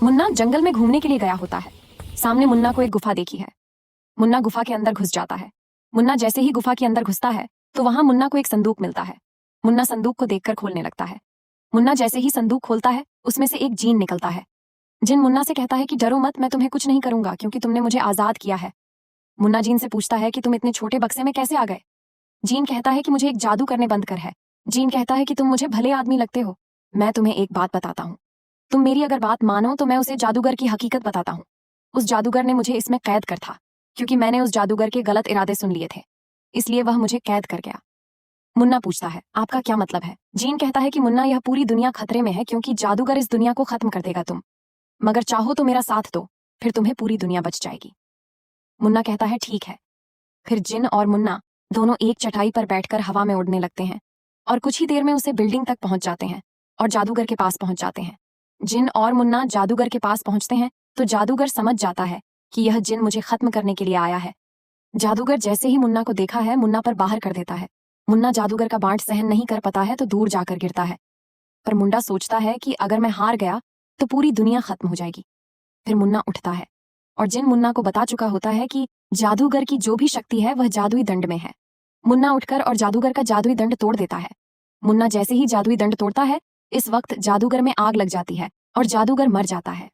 मुन्ना जंगल में घूमने के लिए गया होता है। सामने मुन्ना को एक गुफा देखी है। मुन्ना गुफा के अंदर घुस जाता है। मुन्ना जैसे ही गुफा के अंदर घुसता है तो वहां मुन्ना को एक संदूक मिलता है। मुन्ना संदूक को देखकर खोलने लगता है। मुन्ना जैसे ही संदूक खोलता है उसमें से एक जीन निकलता है। जिन मुन्ना से कहता है कि डरो मत, मैं तुम्हें कुछ नहीं करूंगा क्योंकि तुमने मुझे आजाद किया है। मुन्ना जीन से पूछता है कि तुम इतने छोटे बक्से में कैसे आ गए। जीन कहता है कि मुझे एक जादू करने बंद कर है। जीन कहता है कि तुम मुझे भले आदमी लगते हो, मैं तुम्हें एक बात बताता हूँ। तुम मेरी अगर बात मानो तो मैं उसे जादूगर की हकीकत बताता हूँ। उस जादूगर ने मुझे इसमें कैद कर था क्योंकि मैंने उस जादूगर के गलत इरादे सुन लिए थे, इसलिए वह मुझे कैद कर गया। मुन्ना पूछता है आपका क्या मतलब है। जीन कहता है कि मुन्ना, यह पूरी दुनिया खतरे में है क्योंकि जादूगर इस दुनिया को खत्म कर देगा। तुम मगर चाहो तो मेरा साथ दो, फिर तुम्हें पूरी दुनिया बच जाएगी। मुन्ना कहता है ठीक है। फिर जिन और मुन्ना दोनों एक चटाई पर बैठकर हवा में उड़ने लगते हैं और कुछ ही देर में उसे बिल्डिंग तक पहुंच जाते हैं और जादूगर के पास पहुंच जाते हैं। जिन और मुन्ना जादूगर के पास पहुंचते हैं तो जादूगर समझ जाता है कि यह जिन मुझे खत्म करने के लिए आया है। जादूगर जैसे ही मुन्ना को देखा है मुन्ना पर बाहर कर देता है। मुन्ना जादूगर का बांट सहन नहीं कर पाता है तो दूर जाकर गिरता है। पर मुन्ना सोचता है कि अगर मैं हार गया तो पूरी दुनिया खत्म हो जाएगी। फिर मुन्ना उठता है और जिन मुन्ना को बता चुका होता है कि जादूगर की जो भी शक्ति है वह जादुई दंड में है। मुन्ना उठकर और जादूगर का जादुई दंड तोड़ देता है। मुन्ना जैसे ही जादुई दंड तोड़ता है इस वक्त जादूगर में आग लग जाती है और जादूगर मर जाता है।